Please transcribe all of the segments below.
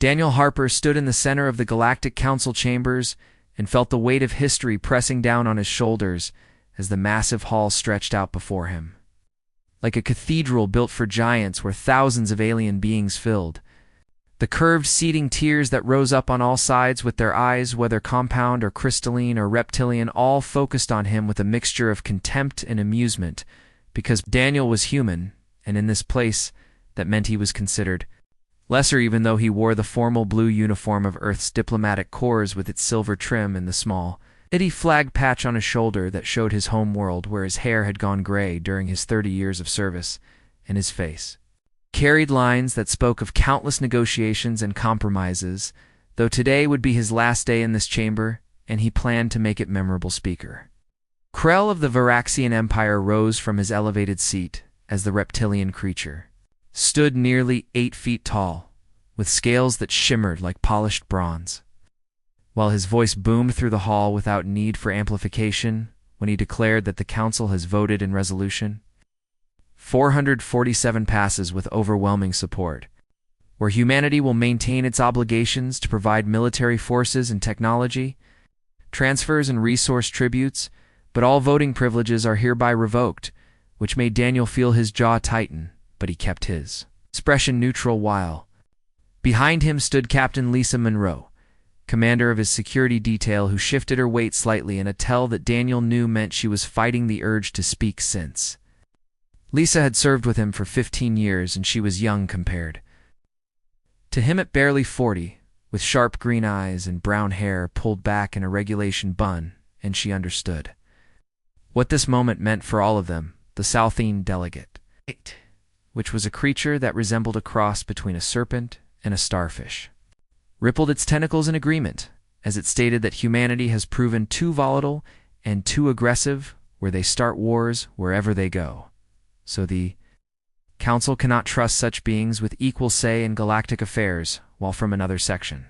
Daniel Harper stood in the center of the Galactic Council chambers and felt the weight of history pressing down on his shoulders as the massive hall stretched out before him. Like a cathedral built for giants where thousands of alien beings filled. The curved seating tiers that rose up on all sides with their eyes, whether compound or crystalline or reptilian, all focused on him with a mixture of contempt and amusement, because Daniel was human, and in this place, that meant he was considered lesser, even though he wore the formal blue uniform of Earth's diplomatic corps with its silver trim and the small, itty flag patch on his shoulder that showed his home world where his hair had gone gray during his 30 years of service, and his face carried lines that spoke of countless negotiations and compromises, though today would be his last day in this chamber, and he planned to make it memorable. Speaker Krell of the Varaxian Empire rose from his elevated seat as the reptilian creature stood nearly 8 feet tall, with scales that shimmered like polished bronze, while his voice boomed through the hall without need for amplification when he declared that the Council has voted in resolution 447 passes with overwhelming support, where humanity will maintain its obligations to provide military forces and technology, transfers and resource tributes, but all voting privileges are hereby revoked, which made Daniel feel his jaw tighten, but he kept his expression neutral while behind him stood Captain Lisa Monroe, commander of his security detail, who shifted her weight slightly in a tell that Daniel knew meant she was fighting the urge to speak since Lisa had served with him for 15 years and she was young compared to him at barely 40, with sharp green eyes and brown hair pulled back in a regulation bun, and she understood what this moment meant for all of them. The Southine delegate, which was a creature that resembled a cross between a serpent and a starfish, rippled its tentacles in agreement as it stated that humanity has proven too volatile and too aggressive, where they start wars wherever they go. So the Council cannot trust such beings with equal say in galactic affairs, while from another section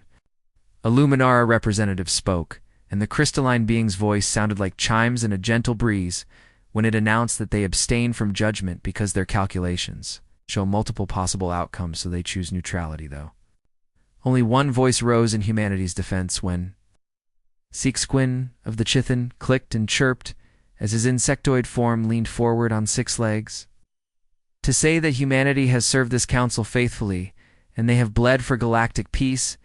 a Luminara representative spoke, and the crystalline being's voice sounded like chimes in a gentle breeze when it announced that they abstain from judgment because their calculations show multiple possible outcomes, so they choose neutrality, though. Only one voice rose in humanity's defense when Seeksquin of the Chithan clicked and chirped as his insectoid form leaned forward on 6 legs. To say that humanity has served this council faithfully, and they have bled for galactic peace,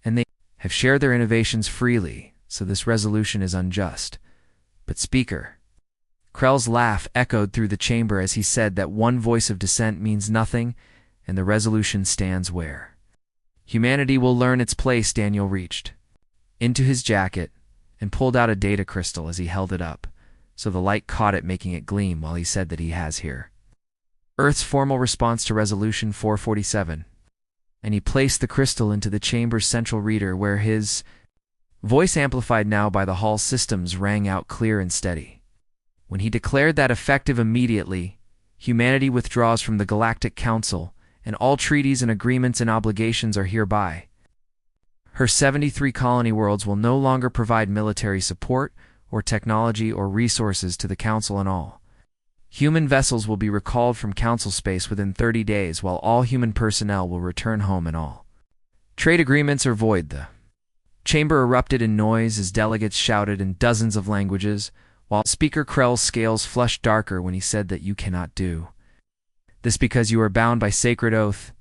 and they have shared their innovations freely, so this resolution is unjust. But Speaker Krell's laugh echoed through the chamber as he said that one voice of dissent means nothing, and the resolution stands where humanity will learn its place. Daniel reached into his jacket and pulled out a data crystal as he held it up, so the light caught it, making it gleam, while he said that he has here Earth's formal response to Resolution 447, and he placed the crystal into the chamber's central reader, where his voice, amplified now by the hall systems, rang out clear and steady. When he declared that effective immediately, humanity withdraws from the Galactic Council, and all treaties and agreements and obligations are hereby. Her 73 colony worlds will no longer provide military support or technology or resources to the Council, and all human vessels will be recalled from Council space within 30 days, while all human personnel will return home and all trade agreements are void. The chamber erupted in noise as delegates shouted in dozens of languages, while Speaker Krell's scales flushed darker when he said that you cannot do this because you are bound by sacred oath.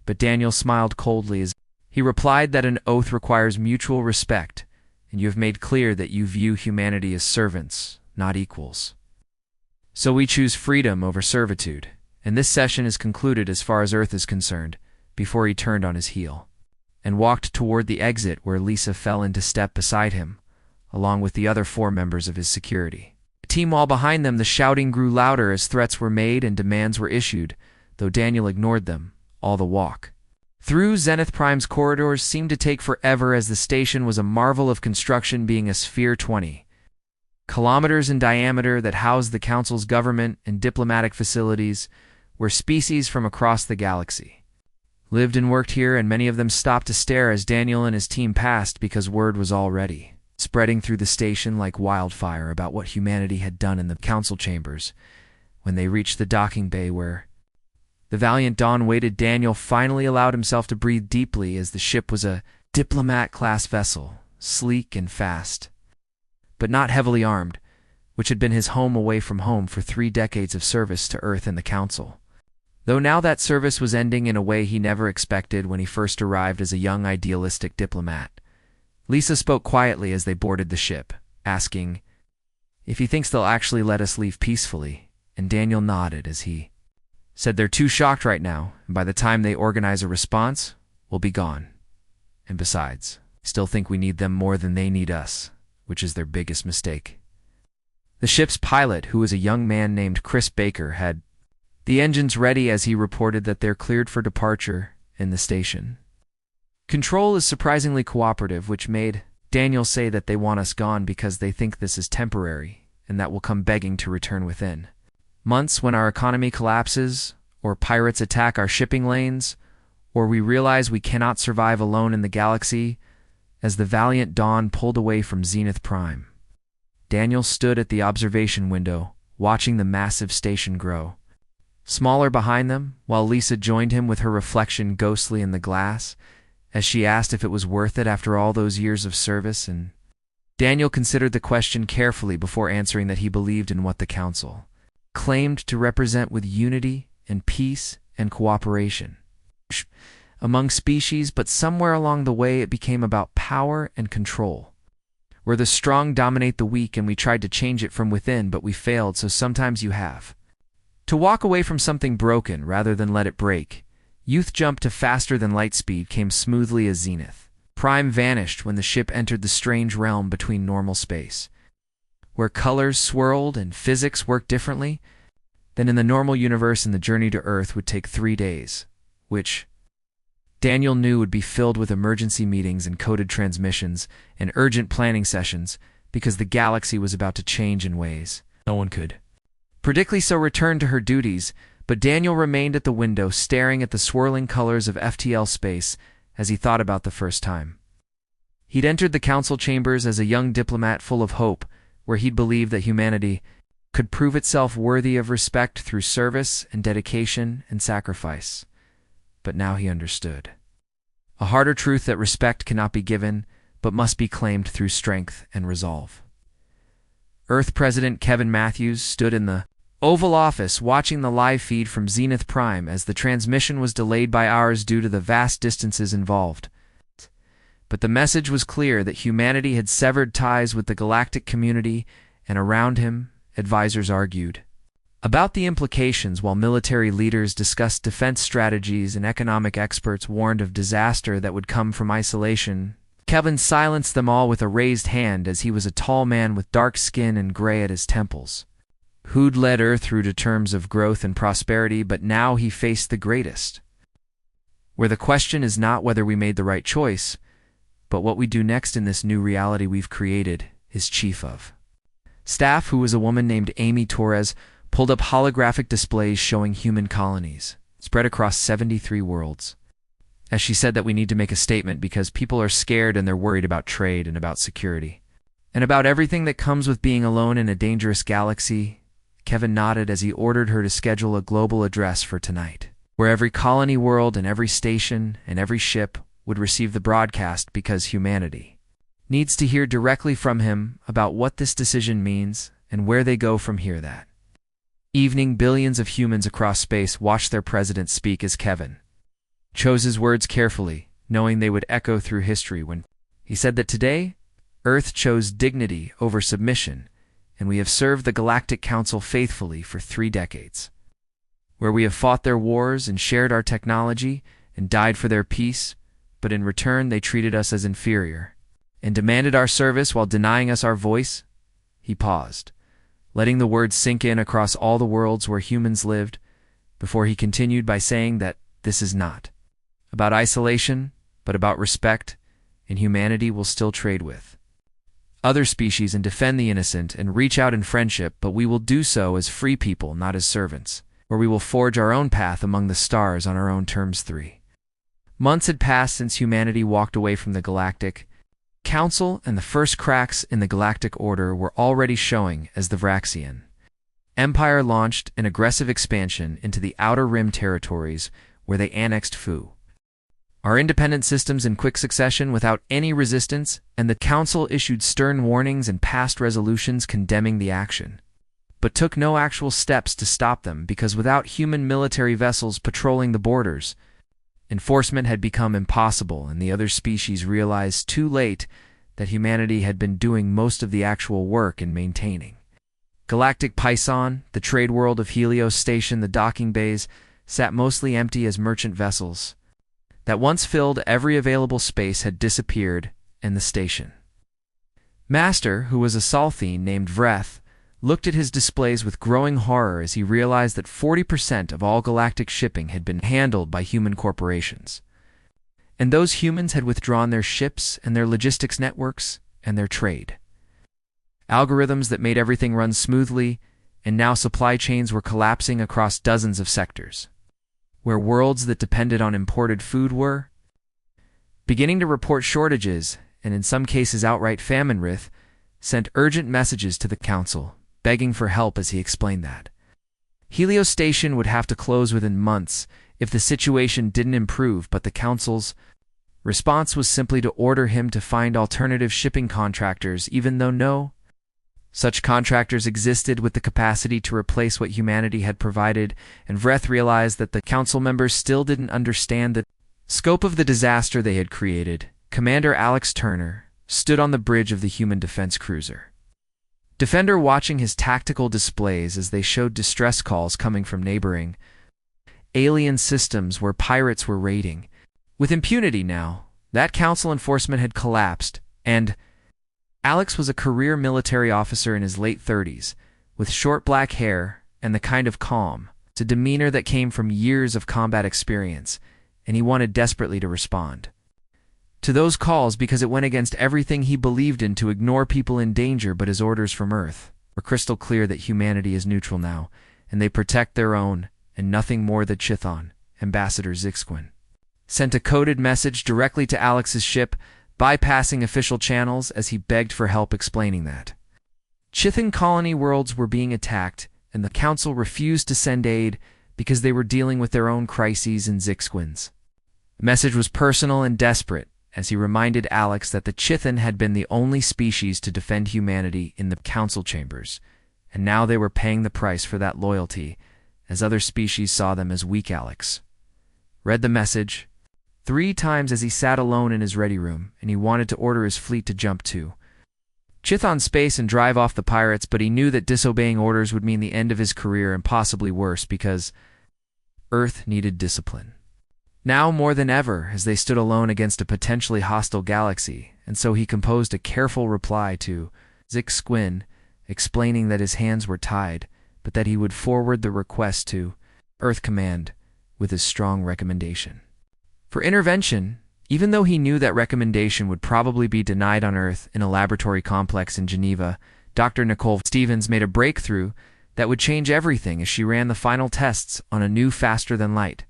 But Daniel smiled coldly as he replied that an oath requires mutual respect, and you have made clear that you view humanity as servants, not equals. So we choose freedom over servitude, and this session is concluded as far as Earth is concerned, before he turned on his heel and walked toward the exit, where Lisa fell into step beside him, along with the other 4 members of his security team. While behind them, the shouting grew louder as threats were made and demands were issued, though Daniel ignored them. All the walk through Zenith Prime's corridors seemed to take forever, as the station was a marvel of construction, being a sphere 20 kilometers in diameter that housed the Council's government and diplomatic facilities, where species from across the galaxy lived and worked here, and many of them stopped to stare as Daniel and his team passed, because word was already spreading through the station like wildfire about what humanity had done in the Council chambers when they reached the docking bay, where The valiant Dawn waited. Daniel finally allowed himself to breathe deeply as the ship was a diplomat-class vessel, sleek and fast, but not heavily armed, which had been his home away from home for 3 decades of service to Earth and the Council. Though now that service was ending in a way he never expected when he first arrived as a young idealistic diplomat. Lisa spoke quietly as they boarded the ship, asking if he thinks they'll actually let us leave peacefully, and Daniel nodded as he said they're too shocked right now, and by the time they organize a response, we'll be gone. And besides, I still think we need them more than they need us, which is their biggest mistake. The ship's pilot, who was a young man named Chris Baker, had the engines ready as he reported that they're cleared for departure in the station. Control is surprisingly cooperative, which made Daniel say that they want us gone because they think this is temporary and that we'll come begging to return within months when our economy collapses, or pirates attack our shipping lanes, or we realize we cannot survive alone in the galaxy. As the valiant Dawn pulled away from Zenith Prime, Daniel stood at the observation window, watching the massive station grow smaller behind them, while Lisa joined him with her reflection ghostly in the glass, as she asked if it was worth it after all those years of service. And Daniel considered the question carefully before answering that he believed in what the Council claimed to represent, with unity and peace and cooperation among species, but somewhere along the way it became about power and control, where the strong dominate the weak, and we tried to change it from within, but we failed. So sometimes you have to walk away from something broken rather than let it break. Youth jumped to faster than light speed, came smoothly as Zenith Prime vanished when the ship entered the strange realm between normal space, where colors swirled and physics worked differently than in the normal universe, and the journey to Earth would take 3 days, which Daniel knew would be filled with emergency meetings and coded transmissions and urgent planning sessions, because the galaxy was about to change in ways no one could predict. Lisa returned to her duties, but Daniel remained at the window, staring at the swirling colors of FTL space as he thought about the first time he'd entered the council chambers as a young diplomat full of hope, where he'd believed that humanity could prove itself worthy of respect through service and dedication and sacrifice. But now he understood a harder truth: that respect cannot be given, but must be claimed through strength and resolve. Earth President Kevin Matthews stood in the Oval Office watching the live feed from Zenith Prime as the transmission was delayed by hours due to the vast distances involved. But the message was clear that humanity had severed ties with the galactic community, and around him, advisors argued about the implications, while military leaders discussed defense strategies and economic experts warned of disaster that would come from isolation. Kevin silenced them all with a raised hand, as he was a tall man with dark skin and gray at his temples, who'd led Earth through to terms of growth and prosperity, but now he faced the greatest, where the question is not whether we made the right choice, but what we do next in this new reality we've created. His chief of staff, who was a woman named Amy Torres, pulled up holographic displays showing human colonies spread across 73 worlds, as she said that we need to make a statement because people are scared and they're worried about trade and about security and about everything that comes with being alone in a dangerous galaxy. Kevin nodded as he ordered her to schedule a global address for tonight, where every colony world and every station and every ship would receive the broadcast, because humanity needs to hear directly from him about what this decision means and where they go from here. That evening, billions of humans across space watched their president speak as Kevin chose his words carefully, knowing they would echo through history when he said that today, Earth chose dignity over submission, and we have served the Galactic Council faithfully for 3 decades, where we have fought their wars and shared our technology and died for their peace, but in return they treated us as inferior and demanded our service while denying us our voice. He paused, letting the words sink in across all the worlds where humans lived, before he continued by saying that this is not about isolation, but about respect, and humanity will still trade with other species and defend the innocent and reach out in friendship, but we will do so as free people, not as servants, where we will forge our own path among the stars on our own terms. 3 months had passed since humanity walked away from the Galactic Council, and the first cracks in the galactic order were already showing as the Vraxian Empire launched an aggressive expansion into the Outer Rim territories where they annexed Fu. Our independent systems in quick succession without any resistance, and the Council issued stern warnings and passed resolutions condemning the action, but took no actual steps to stop them because without human military vessels patrolling the borders, enforcement had become impossible, and the other species realized too late that humanity had been doing most of the actual work in maintaining. Galactic Python, the trade world of Helios Station, the docking bays, sat mostly empty as merchant vessels that once filled every available space had disappeared, and the station master, who was a Salthine named Vreth, looked at his displays with growing horror as he realized that 40% of all galactic shipping had been handled by human corporations. And those humans had withdrawn their ships and their logistics networks and their trade algorithms that made everything run smoothly, and now supply chains were collapsing across dozens of sectors, where worlds that depended on imported food were beginning to report shortages, and in some cases outright famine. Rith sent urgent messages to the Council, begging for help as he explained that Helios Station would have to close within months if the situation didn't improve, but the Council's response was simply to order him to find alternative shipping contractors, even though no such contractors existed with the capacity to replace what humanity had provided. And Vreth realized that the Council members still didn't understand the scope of the disaster they had created. Commander Alex Turner stood on the bridge of the human defense cruiser Defender, watching his tactical displays as they showed distress calls coming from neighboring alien systems where pirates were raiding with impunity. Now that Council enforcement had collapsed, and Alex was a career military officer in his late 30s, with short black hair and the kind of calm to demeanor that came from years of combat experience, and he wanted desperately to respond to those calls because it went against everything he believed in to ignore people in danger. But his orders from Earth were crystal clear that humanity is neutral now, and they protect their own and nothing more. Than Chithon, Ambassador Zixquin sent a coded message directly to Alex's ship, bypassing official channels as he begged for help, explaining that Chithon colony worlds were being attacked, and the Council refused to send aid because they were dealing with their own crises. And Zixquin's message was personal and desperate, as he reminded Alex that the Chithon had been the only species to defend humanity in the Council chambers, and now they were paying the price for that loyalty, as other species saw them as weak. Alex read the message 3 times as he sat alone in his ready room, and he wanted to order his fleet to jump to Chithon space and drive off the pirates, but he knew that disobeying orders would mean the end of his career, and possibly worse, because Earth needed discipline now more than ever as they stood alone against a potentially hostile galaxy. And so he composed a careful reply to Zixquin, explaining that his hands were tied, but that he would forward the request to Earth Command with his strong recommendation for intervention, even though he knew that recommendation would probably be denied on Earth. In a laboratory complex in Geneva, Dr. Nicole Stevens made a breakthrough that would change everything as she ran the final tests on a new faster-than-light,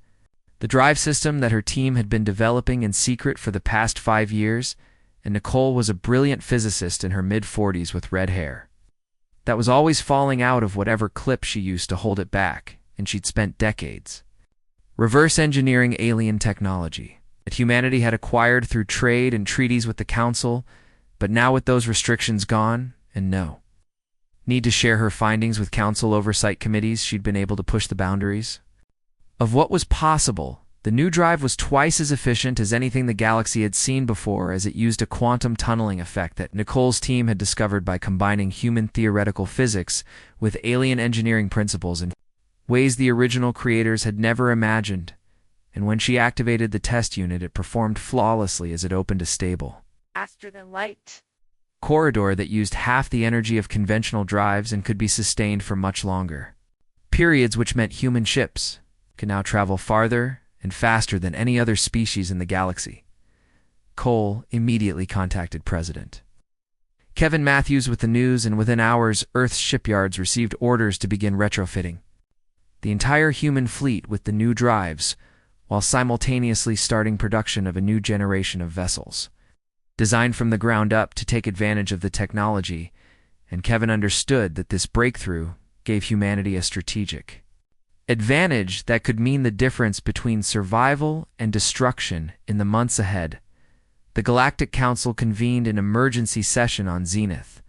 the drive system that her team had been developing in secret for the past 5 years. And Nicole was a brilliant physicist in her mid-40s with red hair that was always falling out of whatever clip she used to hold it back, and she'd spent decades reverse engineering alien technology that humanity had acquired through trade and treaties with the Council. But now, with those restrictions gone and no need to share her findings with Council oversight committees, she'd been able to push the boundaries of what was possible. The new drive was twice as efficient as anything the galaxy had seen before, as it used a quantum tunneling effect that Nicole's team had discovered by combining human theoretical physics with alien engineering principles in ways the original creators had never imagined. And when she activated the test unit, it performed flawlessly as it opened a stable, faster-than-light corridor that used half the energy of conventional drives and could be sustained for much longer periods, which meant human ships could now travel farther and faster than any other species in the galaxy. Cole immediately contacted President Kevin Matthews with the news, and within hours, Earth's shipyards received orders to begin retrofitting the entire human fleet with the new drives, while simultaneously starting production of a new generation of vessels designed from the ground up to take advantage of the technology. And Kevin understood that this breakthrough gave humanity a strategic advantage that could mean the difference between survival and destruction in the months ahead. The Galactic Council convened an emergency session on Zenith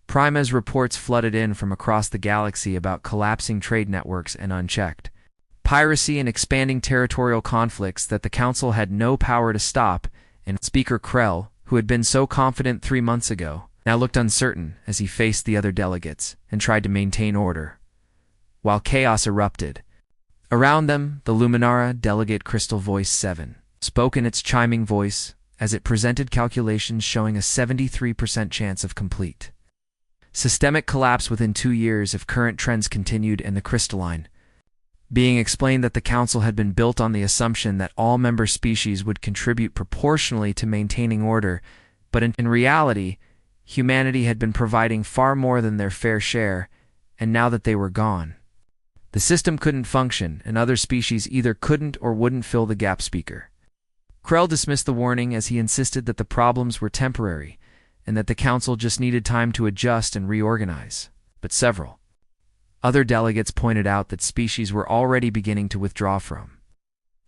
Prime as reports flooded in from across the galaxy about collapsing trade networks and unchecked piracy and expanding territorial conflicts that the Council had no power to stop, and Speaker Krell, who had been so confident 3 months ago, now looked uncertain as he faced the other delegates and tried to maintain order, while chaos erupted. Around them, the Luminara Delegate Crystal Voice 7 spoke in its chiming voice as it presented calculations showing a 73% chance of complete systemic collapse within 2 years if current trends continued, and the crystalline being explained that the Council had been built on the assumption that all member species would contribute proportionally to maintaining order, but in reality, humanity had been providing far more than their fair share, and now that they were gone, the system couldn't function, and other species either couldn't or wouldn't fill the gap. Speaker Krell dismissed the warning as he insisted that the problems were temporary, and that the Council just needed time to adjust and reorganize. But several other delegates pointed out that species were already beginning to withdraw from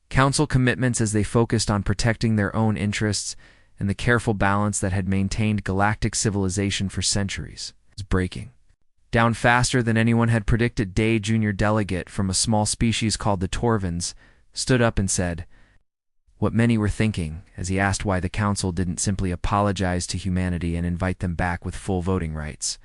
Council commitments as they focused on protecting their own interests, and the careful balance that had maintained galactic civilization for centuries was breaking down faster than anyone had predicted. Day Junior Delegate from a small species called the Torvins stood up and said what many were thinking as he asked why the Council didn't simply apologize to humanity and invite them back with full voting rights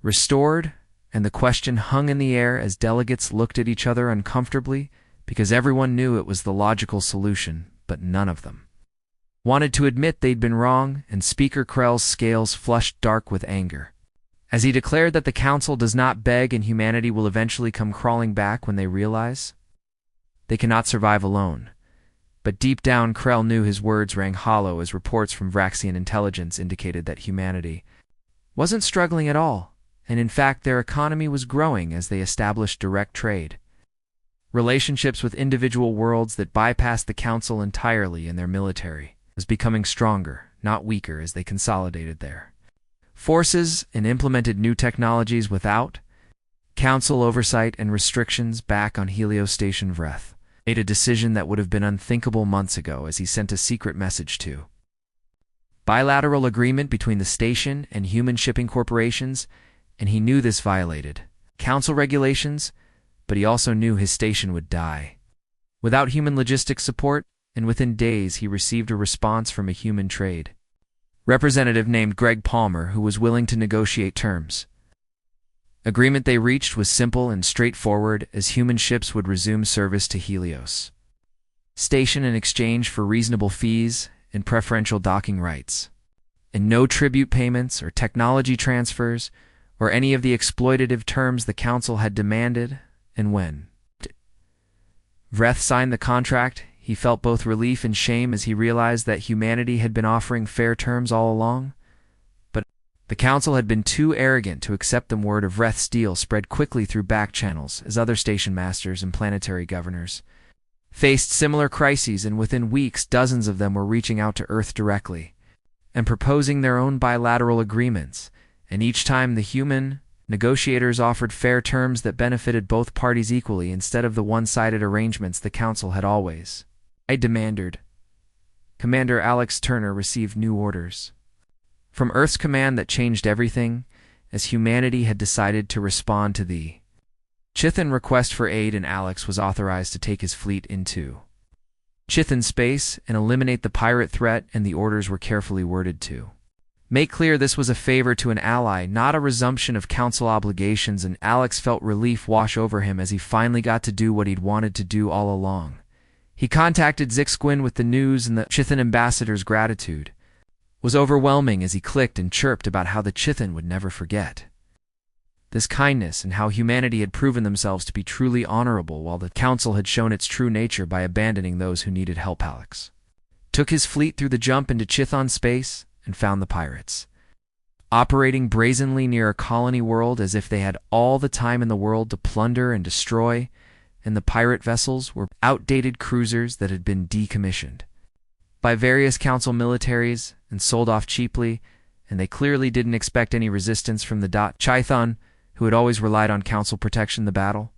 restored, and the question hung in the air as delegates looked at each other uncomfortably, because everyone knew it was the logical solution, but none of them wanted to admit they'd been wrong, and Speaker Krell's scales flushed dark with anger as he declared that the Council does not beg, and humanity will eventually come crawling back when they realize they cannot survive alone. But deep down, Krell knew his words rang hollow as reports from Vraxian intelligence indicated that humanity wasn't struggling at all, and in fact their economy was growing as they established direct trade relationships with individual worlds that bypassed the Council entirely, and their military was becoming stronger, not weaker, as they consolidated their forces and implemented new technologies without Council oversight and restrictions. Back on Helios Station, Vreth made a decision that would have been unthinkable months ago as he sent a secret message to bilateral agreement between the station and human shipping corporations, and he knew this violated Council regulations, but he also knew his station would die without human logistics support, and within days he received a response from a human trade representative named Greg Palmer who was willing to negotiate terms. Agreement they reached was simple and straightforward, as human ships would resume service to Helios Station in exchange for reasonable fees and preferential docking rights, and no tribute payments or technology transfers or any of the exploitative terms the Council had demanded. And when Vreth signed the contract, he felt both relief and shame as he realized that humanity had been offering fair terms all along. But the Council had been too arrogant to accept them. Word of Vreth's deal spread quickly through back channels as other station masters and planetary governors faced similar crises, and within weeks dozens of them were reaching out to Earth directly and proposing their own bilateral agreements, and each time the human negotiators offered fair terms that benefited both parties equally instead of the one-sided arrangements the Council had always demanded. Commander Alex Turner received new orders from Earth's command that changed everything, as humanity had decided to respond to the Chithan request for aid, and Alex was authorized to take his fleet into Chithan space and eliminate the pirate threat, and the orders were carefully worded to make clear this was a favor to an ally, not a resumption of Council obligations, and Alex felt relief wash over him as he finally got to do what he'd wanted to do all along. He contacted Zixquin with the news, and the Chithan ambassador's gratitude was overwhelming as he clicked and chirped about how the Chithan would never forget this kindness, and how humanity had proven themselves to be truly honorable while the Council had shown its true nature by abandoning those who needed help. Alex took his fleet through the jump into Chithon space and found the pirates operating brazenly near a colony world as if they had all the time in the world to plunder and destroy, and the pirate vessels were outdated cruisers that had been decommissioned by various Council militaries and sold off cheaply, and they clearly didn't expect any resistance from the Chithon, who had always relied on Council protection in the battle.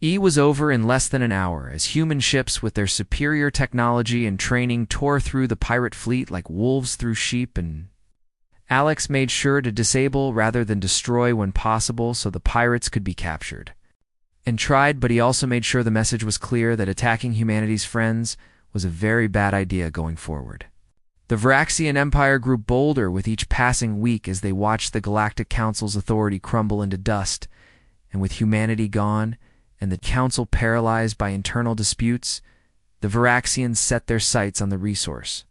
E was over in less than an hour as human ships with their superior technology and training tore through the pirate fleet like wolves through sheep, and Alex made sure to disable rather than destroy when possible so the pirates could be captured. And tried, but he also made sure the message was clear that attacking humanity's friends was a very bad idea going forward. The Varaxian Empire grew bolder with each passing week as they watched the Galactic Council's authority crumble into dust, and with humanity gone and the Council paralyzed by internal disputes, the Varaxians set their sights on the resource,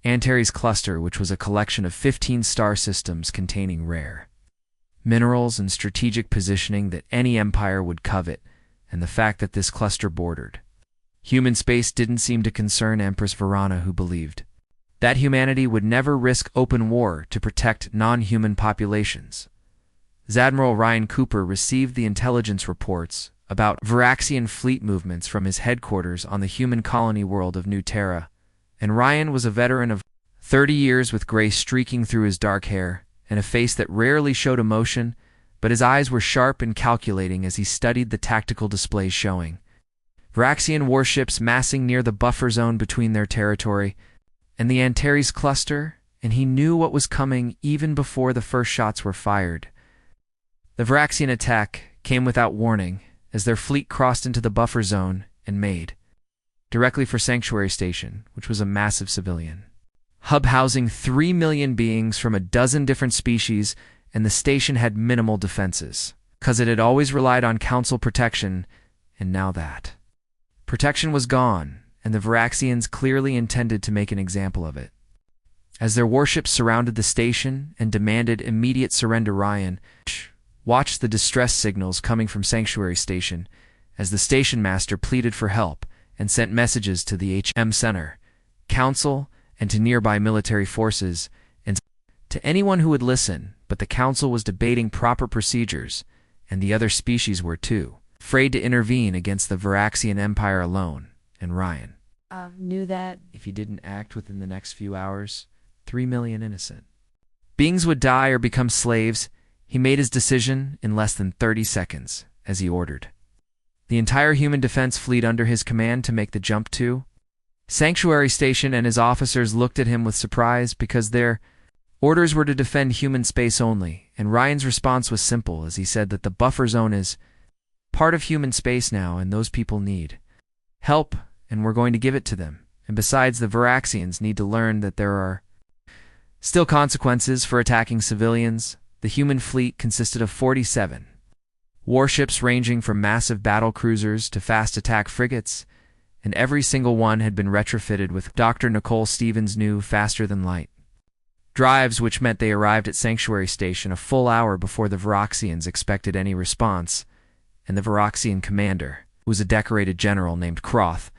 Antares Cluster, which was a collection of 15 star systems containing rare minerals and strategic positioning that any empire would covet, and the fact that this cluster bordered human space didn't seem to concern Empress Varana, who believed that humanity would never risk open war to protect non-human populations. Admiral Ryan Cooper received the intelligence reports about Varaxian fleet movements from his headquarters on the human colony world of New Terra, and Ryan was a veteran of 30 years with gray streaking through his dark hair and a face that rarely showed emotion, but his eyes were sharp and calculating as he studied the tactical displays showing Varaxian warships massing near the buffer zone between their territory and the Antares cluster, and he knew what was coming even before the first shots were fired. The Varaxian attack came without warning as their fleet crossed into the buffer zone and made directly for Sanctuary Station, which was a massive civilian hub housing 3 million beings from a dozen different species, and the station had minimal defenses, because it had always relied on Council protection, and now that protection was gone, and the Varaxians clearly intended to make an example of it. As their warships surrounded the station and demanded immediate surrender, Ryan watched the distress signals coming from Sanctuary Station as the station master pleaded for help and sent messages to the HM Center, Council, and to nearby military forces, and to anyone who would listen, but the Council was debating proper procedures, and the other species were too afraid to intervene against the Varaxian Empire alone, and Ryan knew that if he didn't act within the next few hours, 3 million innocent beings would die or become slaves. He made his decision in less than 30 seconds, as he ordered the entire human defense fleet under his command to make the jump to Sanctuary Station, and his officers looked at him with surprise because their orders were to defend human space only, and Ryan's response was simple as he said that the buffer zone is part of human space now, and those people need help, and we're going to give it to them. And besides, the Varaxians need to learn that there are still consequences for attacking civilians. The human fleet consisted of 47 warships ranging from massive battle cruisers to fast attack frigates, and every single one had been retrofitted with Dr. Nicole Stevens' new faster-than-light drives, which meant they arrived at Sanctuary Station a full hour before the Varaxians expected any response, and the Varaxian commander, who was a decorated general named Croth,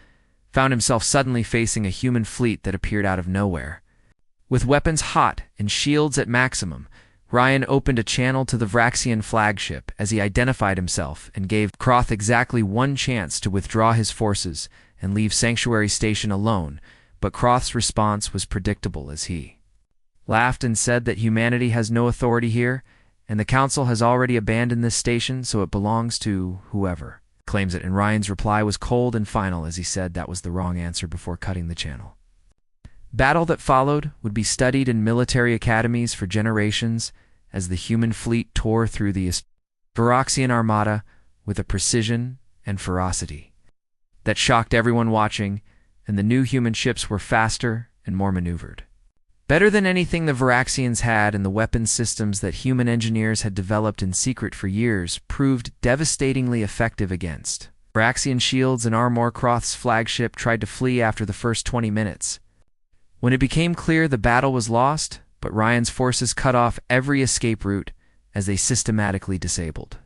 found himself suddenly facing a human fleet that appeared out of nowhere. With weapons hot and shields at maximum, Ryan opened a channel to the Varaxian flagship as he identified himself and gave Croth exactly one chance to withdraw his forces and leave Sanctuary Station alone, but Croth's response was predictable as he laughed and said that humanity has no authority here, and the Council has already abandoned this station, so it belongs to whoever claims it. And Ryan's reply was cold and final as he said that was the wrong answer before cutting the channel. Battle that followed would be studied in military academies for generations as the human fleet tore through the Varaxian armada with a precision and ferocity that shocked everyone watching, and the new human ships were faster and more maneuvered better than anything the Varaxians had, and the weapon systems that human engineers had developed in secret for years proved devastatingly effective against Varaxian shields and armor. Croth's flagship tried to flee after the first 20 minutes. When it became clear the battle was lost, but Ryan's forces cut off every escape route as they systematically disabled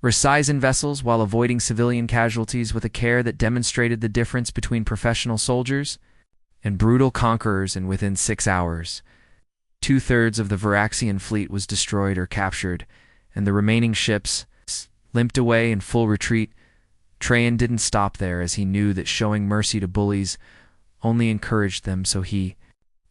Resizen vessels while avoiding civilian casualties with a care that demonstrated the difference between professional soldiers and brutal conquerors, and within 6 hours, 2/3 of the Varaxian fleet was destroyed or captured, and the remaining ships limped away in full retreat. Trajan didn't stop there, as he knew that showing mercy to bullies only encouraged them, so he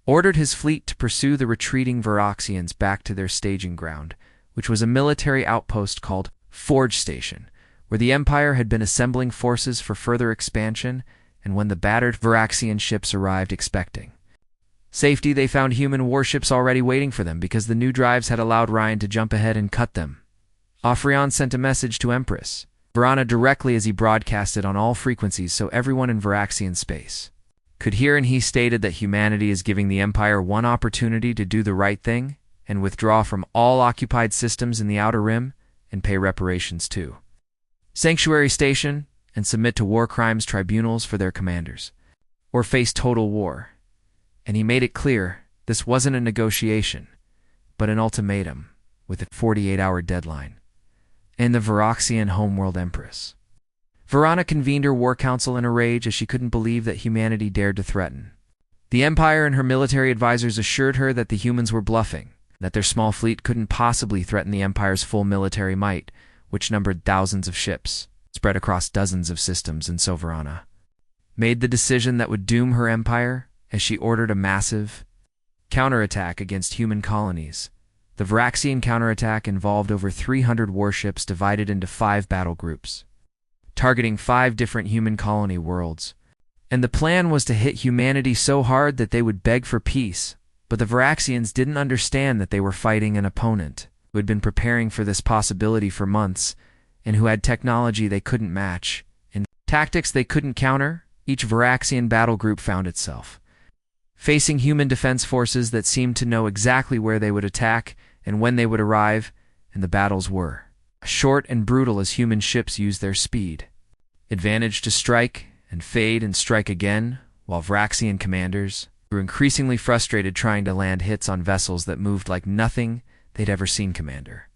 ordered his fleet to pursue the retreating Varaxians back to their staging ground, which was a military outpost called Forge Station, where the Empire had been assembling forces for further expansion, and when the battered Varaxian ships arrived expecting safety, they found human warships already waiting for them because the new drives had allowed Ryan to jump ahead and cut them. Aphrion sent a message to Empress Varana directly as he broadcasted on all frequencies so everyone in Varaxian space could hear, and he stated that humanity is giving the Empire one opportunity to do the right thing and withdraw from all occupied systems in the Outer Rim and pay reparations to Sanctuary Station and submit to war crimes tribunals for their commanders, or face total war. And he made it clear this wasn't a negotiation, but an ultimatum with a 48-hour deadline. And the Varaxian homeworld Empress Varana convened her war council in a rage as she couldn't believe that humanity dared to threaten the Empire, and her military advisors assured her that the humans were bluffing, that their small fleet couldn't possibly threaten the Empire's full military might, which numbered thousands of ships spread across dozens of systems. And so Varana made the decision that would doom her empire as she ordered a massive counterattack against human colonies. The Varaxian counterattack involved over 300 warships divided into 5 battle groups, targeting 5 different human colony worlds. And the plan was to hit humanity so hard that they would beg for peace, but the Varaxians didn't understand that they were fighting an opponent who had been preparing for this possibility for months and who had technology they couldn't match and tactics they couldn't counter. Each Varaxian battle group found itself facing human defense forces that seemed to know exactly where they would attack and when they would arrive, and the battles were short and brutal as human ships used their speed advantage to strike and fade and strike again, while Varaxian commanders grew increasingly frustrated trying to land hits on vessels that moved like nothing they'd ever seen. Commander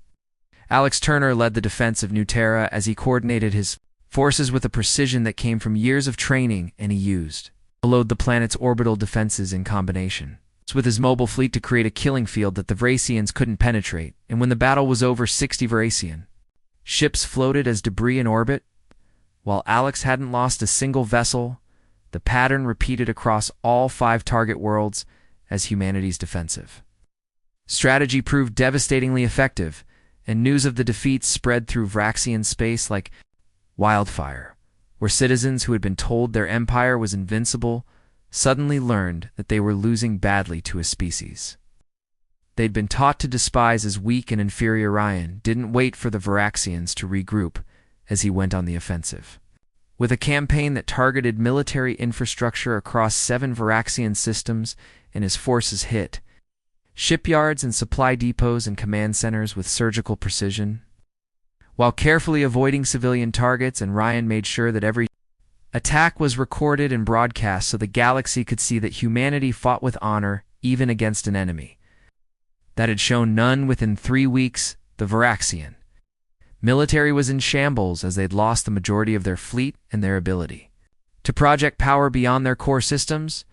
Alex Turner led the defense of New Terra as he coordinated his forces with a precision that came from years of training, and he used load the planet's orbital defenses in combination with his mobile fleet to create a killing field that the Varaxians couldn't penetrate. And when the battle was over, 60 Varaxian ships floated as debris in orbit. While Alex hadn't lost a single vessel, the pattern repeated across all 5 target worlds as humanity's defensive strategy proved devastatingly effective, and news of the defeats spread through Varaxian space like wildfire, where citizens who had been told their empire was invincible suddenly learned that they were losing badly to a species they'd been taught to despise as weak and inferior. Ryan didn't wait for the Varaxians to regroup as he went on the offensive. With a campaign that targeted military infrastructure across 7 Varaxian systems, and his forces hit shipyards and supply depots and command centers with surgical precision, while carefully avoiding civilian targets. And Ryan made sure that every attack was recorded and broadcast so the galaxy could see that humanity fought with honor even against an enemy that had shown none. Within 3 weeks, the Varaxian military was in shambles as they'd lost the majority of their fleet and their ability to project power beyond their core systems,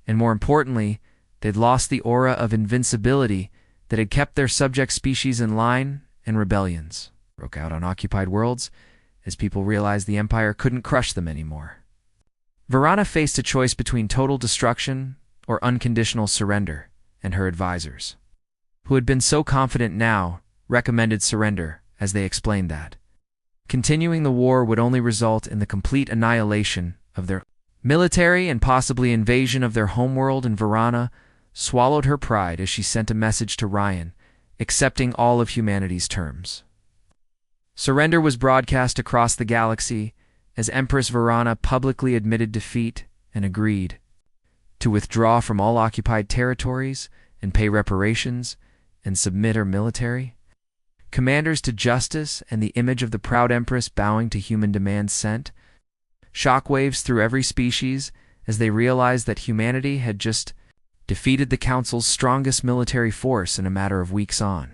and more importantly, they'd lost the aura of invincibility that had kept their subject species in line. And rebellions broke out on occupied worlds as people realized the Empire couldn't crush them anymore. Varana faced a choice between total destruction or unconditional surrender, and her advisors, who had been so confident now, recommended surrender, as they explained that continuing the war would only result in the complete annihilation of their military and possibly invasion of their homeworld. And Varana swallowed her pride as she sent a message to Ryan, accepting all of humanity's terms. Surrender was broadcast across the galaxy as Empress Varana publicly admitted defeat and agreed to withdraw from all occupied territories and pay reparations and submit her military commanders to justice. And the image of the proud Empress bowing to human demands sent shockwaves through every species as they realized that humanity had just defeated the Council's strongest military force in a matter of weeks. On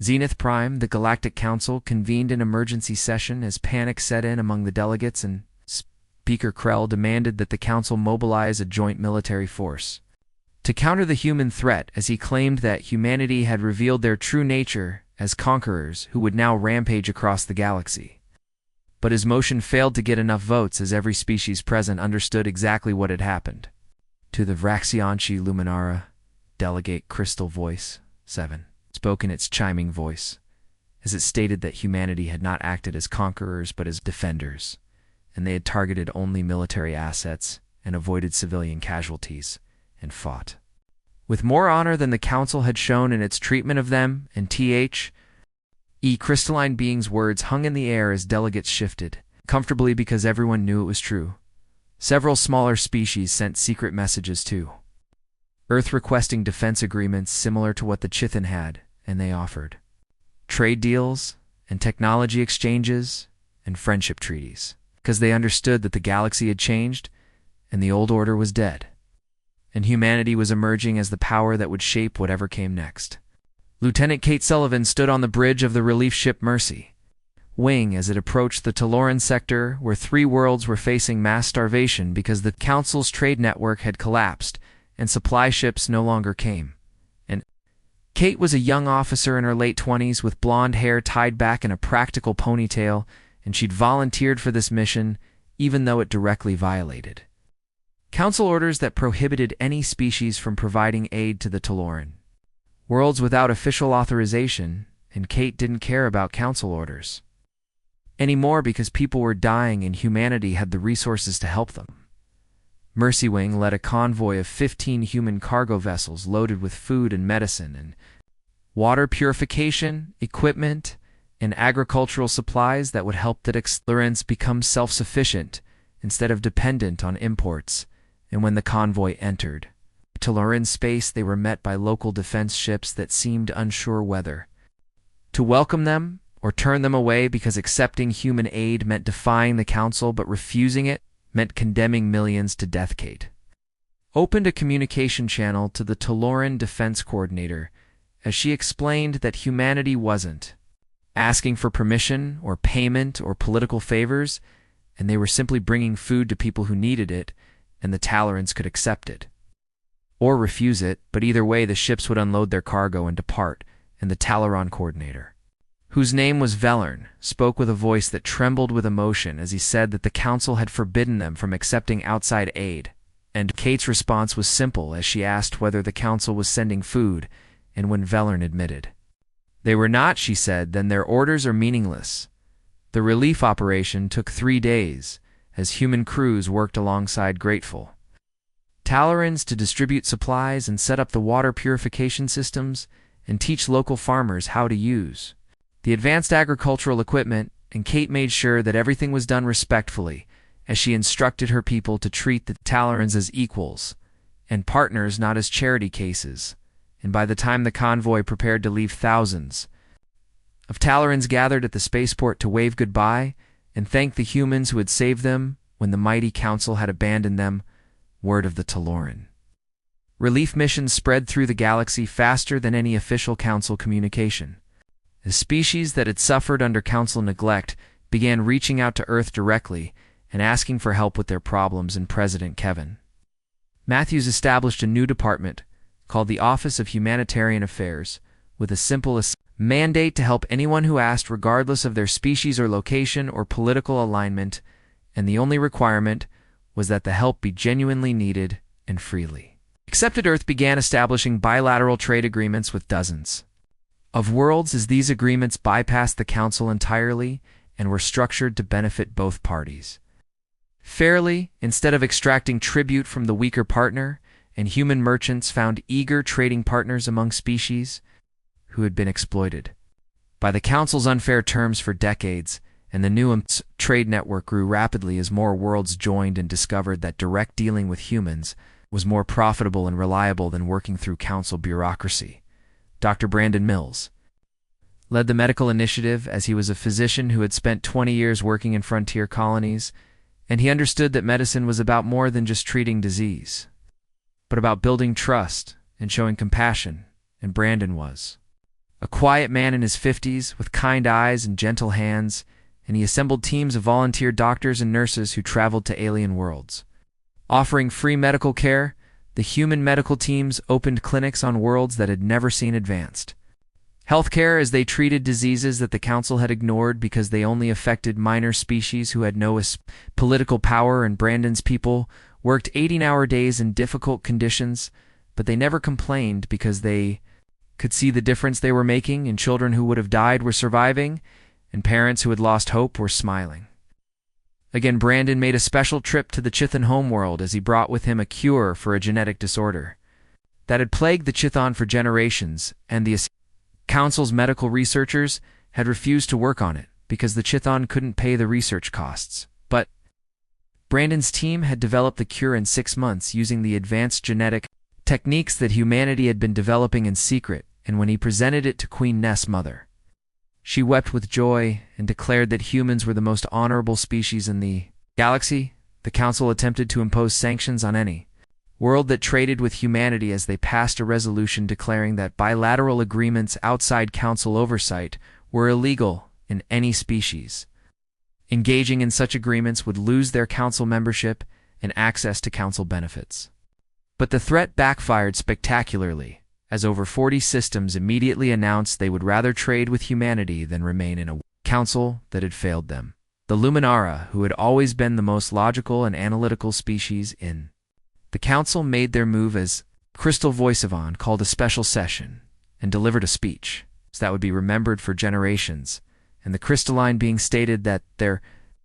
Zenith Prime, the Galactic Council convened an emergency session as panic set in among the delegates, and Speaker Krell demanded that the Council mobilize a joint military force to counter the human threat, as he claimed that humanity had revealed their true nature as conquerors who would now rampage across the galaxy. But his motion failed to get enough votes as every species present understood exactly what had happened. To the Vraxianchi Luminara, Delegate Crystal Voice 7. spoke in its chiming voice, as it stated that humanity had not acted as conquerors but as defenders, and they had targeted only military assets and avoided civilian casualties, and fought with more honor than the Council had shown in its treatment of them, and crystalline beings' words hung in the air as delegates shifted, comfortably because everyone knew it was true. Several smaller species sent secret messages too, Earth requesting defense agreements similar to what the Chithan had, and they offered trade deals, and technology exchanges, and friendship treaties, because they understood that the galaxy had changed, and the old order was dead, and humanity was emerging as the power that would shape whatever came next. Lieutenant Kate Sullivan stood on the bridge of the relief ship Mercy Wing as it approached the Taloran sector, where 3 worlds were facing mass starvation because the Council's trade network had collapsed and supply ships no longer came. And Kate was a young officer in her late 20s with blonde hair tied back in a practical ponytail, and she'd volunteered for this mission even though it directly violated Council orders that prohibited any species from providing aid to the Taloran worlds without official authorization, and Kate didn't care about Council orders anymore because people were dying and humanity had the resources to help them. Mercy Wing led a convoy of 15 human cargo vessels loaded with food and medicine and water purification, equipment, and agricultural supplies that would help the Tolorans become self-sufficient instead of dependent on imports. And when the convoy entered Taloran space, they were met by local defense ships that seemed unsure whether to welcome them or turn them away, because accepting human aid meant defying the Council, but refusing it meant condemning millions to death. Kate opened a communication channel to the Taloran Defense Coordinator as she explained that humanity wasn't asking for permission or payment or political favors, and they were simply bringing food to people who needed it, and the Talorans could accept it or refuse it, but either way the ships would unload their cargo and depart. And the Taloran coordinator, whose name was Velern, spoke with a voice that trembled with emotion as he said that the Council had forbidden them from accepting outside aid. And Kate's response was simple as she asked whether the Council was sending food, and when Velern admitted they were not, she said, then their orders are meaningless. The relief operation took 3 days, as human crews worked alongside grateful Talorans to distribute supplies and set up the water purification systems and teach local farmers how to use the advanced agricultural equipment, and Kate made sure that everything was done respectfully as she instructed her people to treat the Talorans as equals and partners, not as charity cases. And by the time the convoy prepared to leave, thousands of Talorans gathered at the spaceport to wave goodbye and thank the humans who had saved them when the mighty Council had abandoned them. Word of the Taloran relief missions spread through the galaxy faster than any official Council communication. The species that had suffered under Council neglect began reaching out to Earth directly and asking for help with their problems, and President Kevin Matthews established a new department called the Office of Humanitarian Affairs with a simple mandate to help anyone who asked, regardless of their species or location or political alignment, and the only requirement was that the help be genuinely needed and freely accepted. Earth began establishing bilateral trade agreements with dozens of worlds as these agreements bypassed the Council entirely and were structured to benefit both parties fairly, instead of extracting tribute from the weaker partner, and human merchants found eager trading partners among species who had been exploited by the Council's unfair terms for decades. And the new trade network grew rapidly as more worlds joined and discovered that direct dealing with humans was more profitable and reliable than working through Council bureaucracy. Dr. Brandon Mills led the medical initiative as he was a physician who had spent 20 years working in frontier colonies, and he understood that medicine was about more than just treating disease, but about building trust and showing compassion, and Brandon was a quiet man in his 50s with kind eyes and gentle hands, and he assembled teams of volunteer doctors and nurses who traveled to alien worlds. Offering free medical care, the human medical teams opened clinics on worlds that had never seen advanced healthcare as they treated diseases that the Council had ignored because they only affected minor species who had no political power. And Brandon's people worked 18-hour days in difficult conditions, but they never complained because they could see the difference they were making, and children who would have died were surviving, and parents who had lost hope were smiling. Again, Brandon made a special trip to the Chthon homeworld as he brought with him a cure for a genetic disorder that had plagued the Chthon for generations, and the Council's medical researchers had refused to work on it because the Chthon couldn't pay the research costs. But Brandon's team had developed the cure in 6 months using the advanced genetic techniques that humanity had been developing in secret, and when he presented it to Queen Ness' mother, she wept with joy and declared that humans were the most honorable species in the galaxy. The Council attempted to impose sanctions on any world that traded with humanity as they passed a resolution declaring that bilateral agreements outside Council oversight were illegal in any species. Engaging in such agreements would lose their Council membership and access to Council benefits. But the threat backfired spectacularly, as over 40 systems immediately announced they would rather trade with humanity than remain in a council that had failed them. The Luminara, who had always been the most logical and analytical species in the council, made their move as Crystal Voicevon called a special session and delivered a speech that would be remembered for generations, and the crystalline being stated that their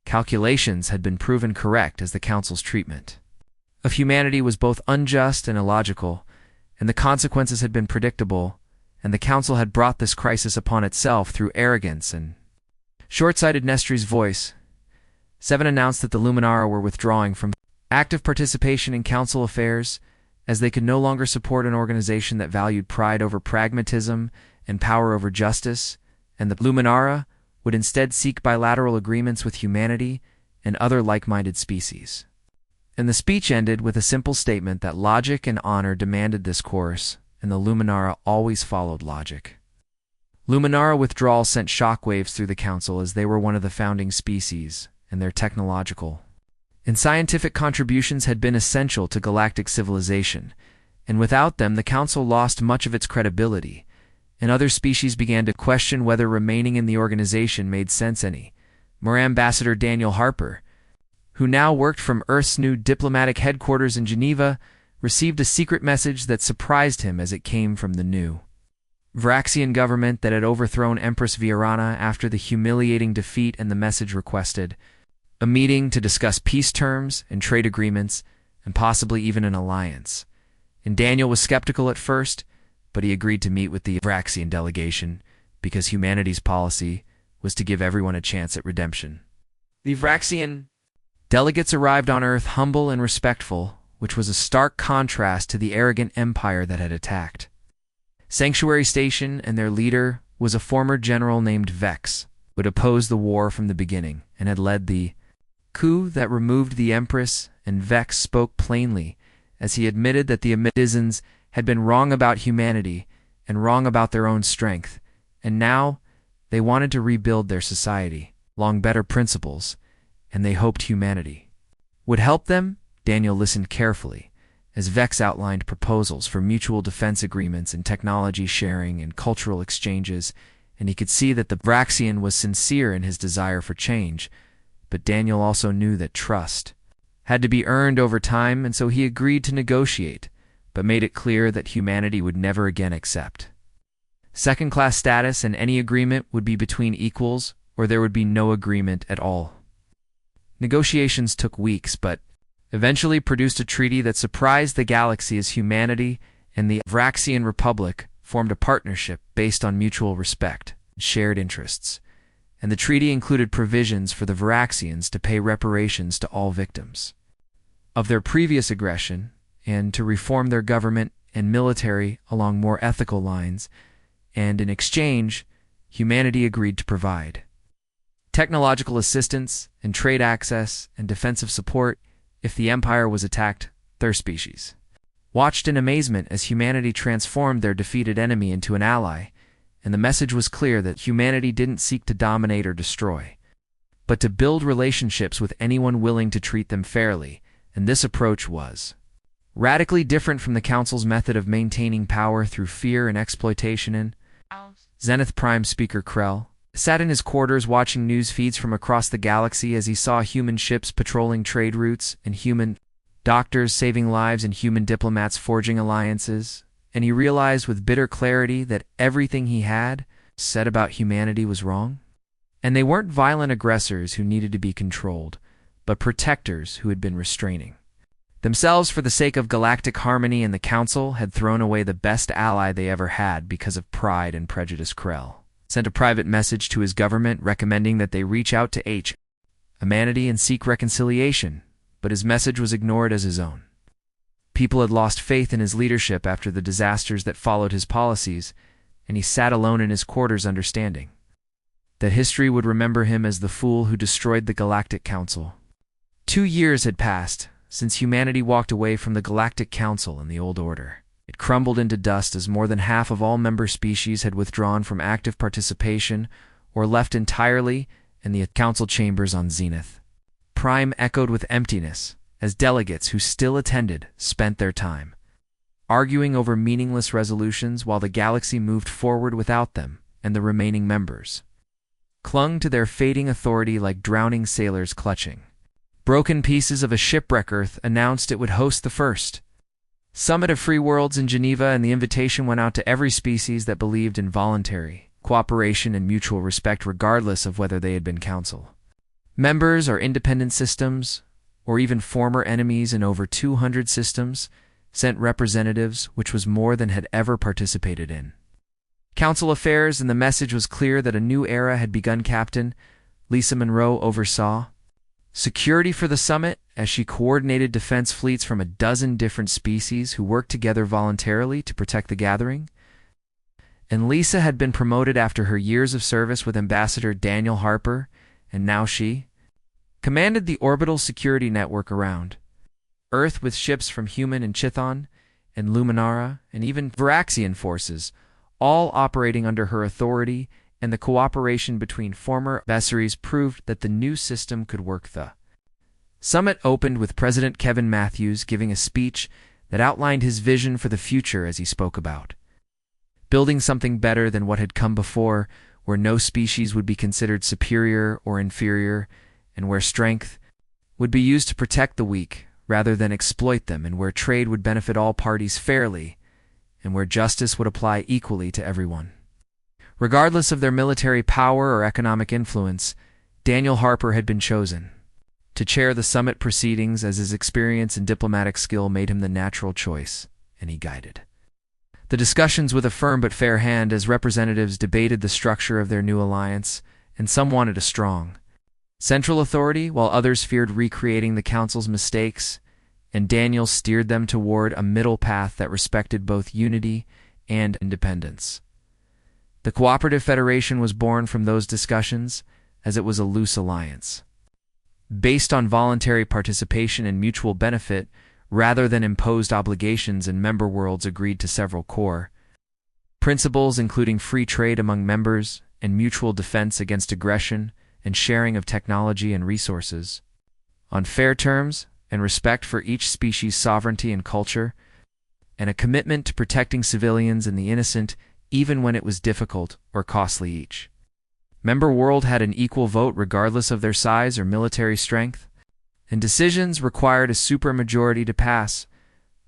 calculations had been proven correct as the council's treatment of humanity was both unjust and illogical, and the consequences had been predictable, and the council had brought this crisis upon itself through arrogance and short-sighted. Nestri's voice 7 announced that the Luminara were withdrawing from active participation in council affairs, as they could no longer support an organization that valued pride over pragmatism and power over justice, and the Luminara would instead seek bilateral agreements with humanity and other like-minded species. And the speech ended with a simple statement that logic and honor demanded this course, and the Luminara always followed logic. Luminara withdrawal sent shockwaves through the council, as they were one of the founding species, and their technological and scientific contributions had been essential to galactic civilization, and without them the council lost much of its credibility, and other species began to question whether remaining in the organization made sense any more. Ambassador Daniel Harper, who now worked from Earth's new diplomatic headquarters in Geneva, received a secret message that surprised him, as it came from the new Vraxian government that had overthrown Empress Viorana after the humiliating defeat, and the message requested a meeting to discuss peace terms and trade agreements, and possibly even an alliance. And Daniel was skeptical at first, but he agreed to meet with the Vraxian delegation because humanity's policy was to give everyone a chance at redemption. The Vraxian delegates arrived on Earth humble and respectful, which was a stark contrast to the arrogant empire that had attacked Sanctuary Station, and their leader was a former general named Vex, who had opposed the war from the beginning and had led the coup that removed the Empress. And Vex spoke plainly as he admitted that the citizens had been wrong about humanity and wrong about their own strength, and now they wanted to rebuild their society along better principles, and they hoped humanity would help them. Daniel listened carefully as Vex outlined proposals for mutual defense agreements and technology sharing and cultural exchanges, and he could see that the Vraxian was sincere in his desire for change. But Daniel also knew that trust had to be earned over time, and so he agreed to negotiate, but made it clear that humanity would never again accept second-class status, and any agreement would be between equals, or there would be no agreement at all. Negotiations took weeks, but eventually produced a treaty that surprised the galaxy, as humanity and the Vraxian Republic formed a partnership based on mutual respect and shared interests. And the treaty included provisions for the Vraxians to pay reparations to all victims of their previous aggression, and to reform their government and military along more ethical lines, and in exchange, humanity agreed to provide technological assistance and trade access and defensive support if the Empire was attacked. Their species watched in amazement as humanity transformed their defeated enemy into an ally, and the message was clear that humanity didn't seek to dominate or destroy, but to build relationships with anyone willing to treat them fairly, and this approach was radically different from the Council's method of maintaining power through fear and exploitation. And Zenith Prime Speaker Krell sat in his quarters watching news feeds from across the galaxy as he saw human ships patrolling trade routes, and human doctors saving lives, and human diplomats forging alliances, and he realized with bitter clarity that everything he had said about humanity was wrong. And they weren't violent aggressors who needed to be controlled, but protectors who had been restraining themselves for the sake of galactic harmony, and the Council had thrown away the best ally they ever had because of pride and prejudice. Krell sent a private message to his government recommending that they reach out to humanity and seek reconciliation, but his message was ignored as his own. People had lost faith in his leadership after the disasters that followed his policies, and he sat alone in his quarters understanding that history would remember him as the fool who destroyed the Galactic Council. 2 years had passed since humanity walked away from the Galactic Council and the Old Order. It crumbled into dust as more than half of all member species had withdrawn from active participation or left entirely, and the council chambers on Zenith Prime echoed with emptiness as delegates who still attended spent their time arguing over meaningless resolutions while the galaxy moved forward without them, and the remaining members clung to their fading authority like drowning sailors clutching broken pieces of a shipwreck. Earth announced it would host the first Summit of Free Worlds in Geneva, and the invitation went out to every species that believed in voluntary cooperation and mutual respect regardless of whether they had been council members or independent systems, or even former enemies. In over 200 systems sent representatives, which was more than had ever participated in council affairs, and the message was clear that a new era had begun. Captain Lisa Monroe oversaw security for the summit as she coordinated defense fleets from a dozen different species who worked together voluntarily to protect the gathering. And Lisa had been promoted after her years of service with Ambassador Daniel Harper, and now she commanded the orbital security network around Earth with ships from Human and Chithon and Luminara and even Varaxian forces, all operating under her authority, and the cooperation between former adversaries proved that the new system could work. The summit opened with President Kevin Matthews giving a speech that outlined his vision for the future as he spoke about building something better than what had come before, where no species would be considered superior or inferior, and where strength would be used to protect the weak rather than exploit them, and where trade would benefit all parties fairly, and where justice would apply equally to everyone, regardless of their military power or economic influence. Daniel Harper had been chosen to chair the summit proceedings as his experience and diplomatic skill made him the natural choice, and he guided the discussions with a firm but fair hand as representatives debated the structure of their new alliance, and some wanted a strong central authority while others feared recreating the council's mistakes, and Daniel steered them toward a middle path that respected both unity and independence. The Cooperative Federation was born from those discussions, as it was a loose alliance based on voluntary participation and mutual benefit rather than imposed obligations, and member worlds agreed to several core principles, including free trade among members and mutual defense against aggression and sharing of technology and resources on fair terms, and respect for each species' sovereignty and culture, and a commitment to protecting civilians and the innocent even when it was difficult or costly. Each member world had an equal vote regardless of their size or military strength, and decisions required a supermajority to pass,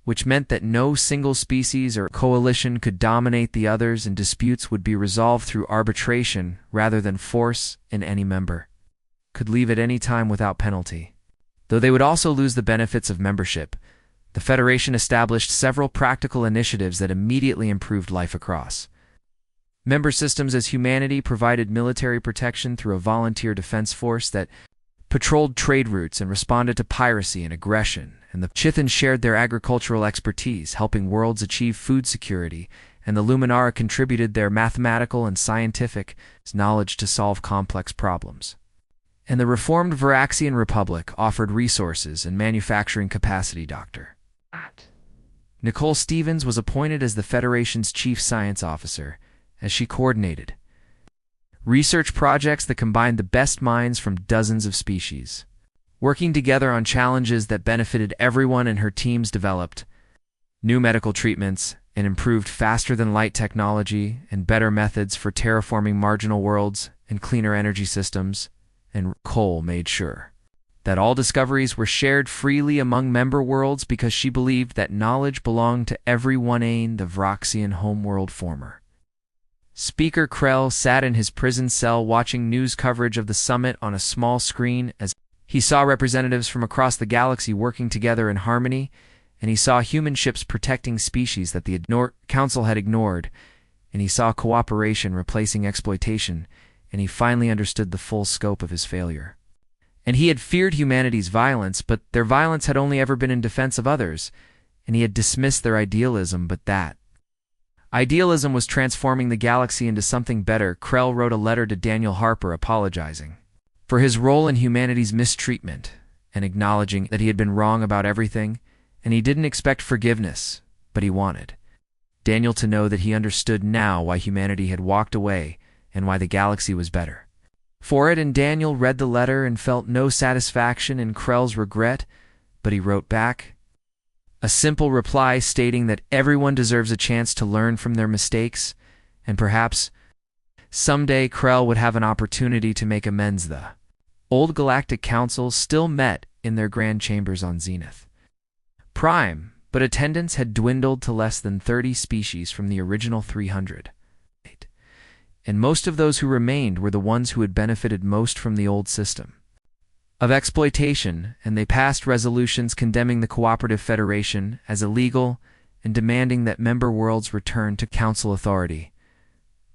which meant that no single species or coalition could dominate the others, and disputes would be resolved through arbitration rather than force, and any member could leave at any time without penalty. Though they would also lose the benefits of membership, the Federation established several practical initiatives that immediately improved life across member systems, as humanity provided military protection through a volunteer defense force that patrolled trade routes and responded to piracy and aggression, and the Chithons shared their agricultural expertise, helping worlds achieve food security, and the Luminara contributed their mathematical and scientific knowledge to solve complex problems. And the reformed Varaxian Republic offered resources and manufacturing capacity. Dr. Nicole Stevens was appointed as the Federation's chief science officer, as she coordinated research projects that combined the best minds from dozens of species, working together on challenges that benefited everyone. And her teams developed new medical treatments and improved faster-than-light technology and better methods for terraforming marginal worlds and cleaner energy systems, and Cole made sure that all discoveries were shared freely among member worlds because she believed that knowledge belonged to everyone in the Vroxian homeworld former. Speaker Krell sat in his prison cell watching news coverage of the summit on a small screen as he saw representatives from across the galaxy working together in harmony, and he saw human ships protecting species that the Council had ignored, and he saw cooperation replacing exploitation, and he finally understood the full scope of his failure. And he had feared humanity's violence, but their violence had only ever been in defense of others, and he had dismissed their idealism, but that idealism was transforming the galaxy into something better. Krell wrote a letter to Daniel Harper apologizing for his role in humanity's mistreatment and acknowledging that he had been wrong about everything, and he didn't expect forgiveness, but he wanted Daniel to know that he understood now why humanity had walked away and why the galaxy was better for it. And Daniel read the letter and felt no satisfaction in Krell's regret, but he wrote back a simple reply stating that everyone deserves a chance to learn from their mistakes, and perhaps someday Krell would have an opportunity to make amends. The old Galactic Council still met in their grand chambers on Zenith Prime, but attendance had dwindled to less than 30 species from the original 300. And most of those who remained were the ones who had benefited most from the old system of exploitation, and they passed resolutions condemning the Cooperative Federation as illegal and demanding that member worlds return to Council authority.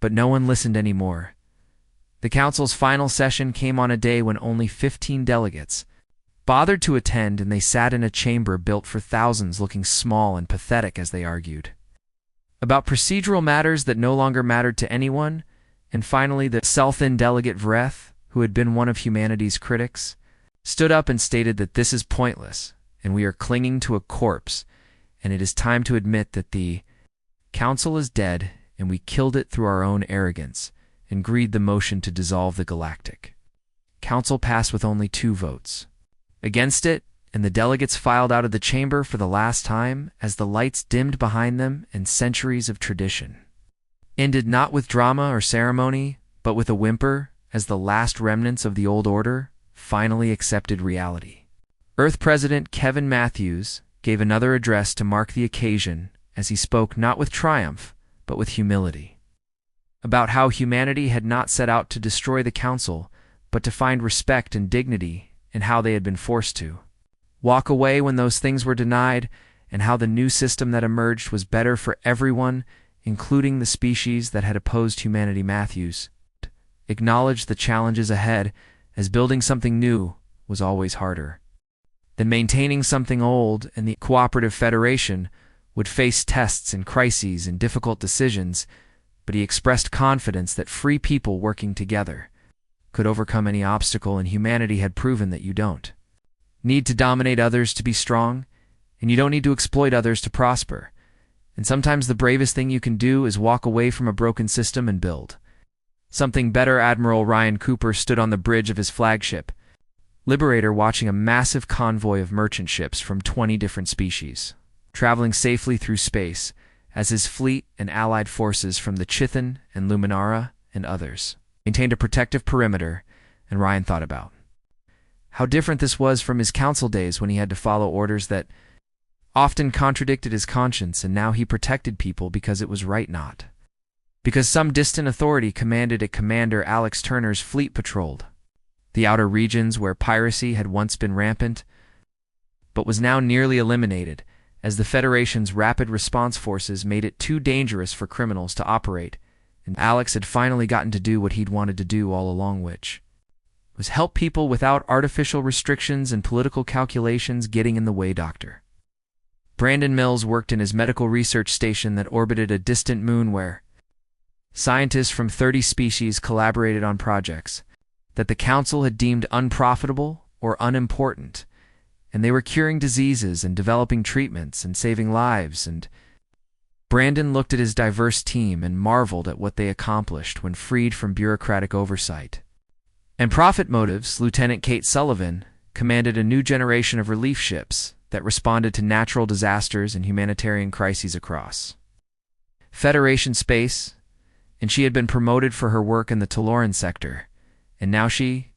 But no one listened anymore. The Council's final session came on a day when only 15 delegates bothered to attend, and they sat in a chamber built for thousands, looking small and pathetic as they argued about procedural matters that no longer mattered to anyone. And finally, the Selthin delegate Vreth, who had been one of humanity's critics, stood up and stated that this is pointless, and we are clinging to a corpse, and it is time to admit that the Council is dead, and we killed it through our own arrogance, and agreed the motion to dissolve the Galactic Council passed with only 2 votes against it, and the delegates filed out of the chamber for the last time as the lights dimmed behind them and centuries of tradition ended not with drama or ceremony, but with a whimper, as the last remnants of the old order finally accepted reality. Earth President Kevin Matthews gave another address to mark the occasion, as he spoke not with triumph, but with humility, about how humanity had not set out to destroy the Council, but to find respect and dignity, and how they had been forced to walk away when those things were denied, and how the new system that emerged was better for everyone, including the species that had opposed humanity. Matthews acknowledged the challenges ahead, as building something new was always harder than maintaining something old, and the Cooperative Federation would face tests and crises and difficult decisions, but he expressed confidence that free people working together could overcome any obstacle, and humanity had proven that you don't need to dominate others to be strong, and you don't need to exploit others to prosper. And sometimes the bravest thing you can do is walk away from a broken system and build something better. Admiral Ryan Cooper stood on the bridge of his flagship Liberator, watching a massive convoy of merchant ships from 20 different species traveling safely through space, as his fleet and allied forces from the Chithan and Luminara and others maintained a protective perimeter. And Ryan thought about how different this was from his council days, when he had to follow orders that often contradicted his conscience, and now he protected people because it was right, not because some distant authority commanded it. Commander Alex Turner's fleet patrolled the outer regions where piracy had once been rampant, but was now nearly eliminated, as the Federation's rapid response forces made it too dangerous for criminals to operate, and Alex had finally gotten to do what he'd wanted to do all along, which was help people without artificial restrictions and political calculations getting in the way. Dr. Brandon Mills worked in his medical research station that orbited a distant moon, where scientists from 30 species collaborated on projects that the Council had deemed unprofitable or unimportant, and they were curing diseases and developing treatments and saving lives. And Brandon looked at his diverse team and marveled at what they accomplished when freed from bureaucratic oversight and profit motives. Lieutenant Kate Sullivan commanded a new generation of relief ships that responded to natural disasters and humanitarian crises across Federation space, and she had been promoted for her work in the Taloran sector, and now she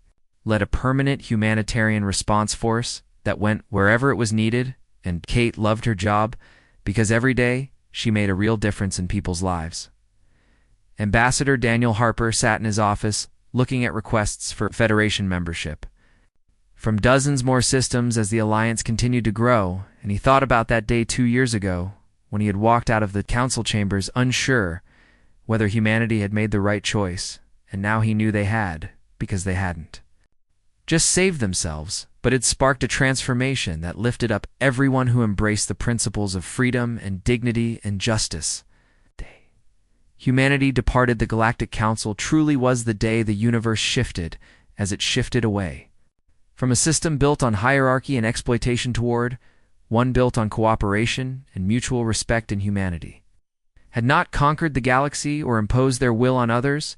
led a permanent humanitarian response force that went wherever it was needed, and Kate loved her job because every day she made a real difference in people's lives. Ambassador Daniel Harper sat in his office looking at requests for Federation membership from dozens more systems as the alliance continued to grow, and he thought about that day 2 years ago when he had walked out of the council chambers unsure whether humanity had made the right choice, and now he knew they had, because they hadn't just saved themselves, but it sparked a transformation that lifted up everyone who embraced the principles of freedom and dignity and justice. Humanity departed the Galactic Council truly was the day the universe shifted as it shifted away from a system built on hierarchy and exploitation toward one built on cooperation and mutual respect and humanity. Had not conquered the galaxy or imposed their will on others,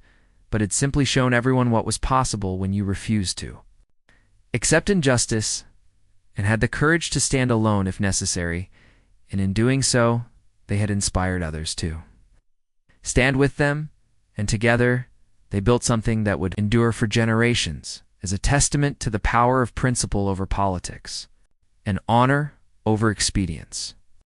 but had simply shown everyone what was possible when you refused to accept injustice and had the courage to stand alone if necessary, and in doing so, they had inspired others to stand with them, and together they built something that would endure for generations as a testament to the power of principle over politics and honor over expedience.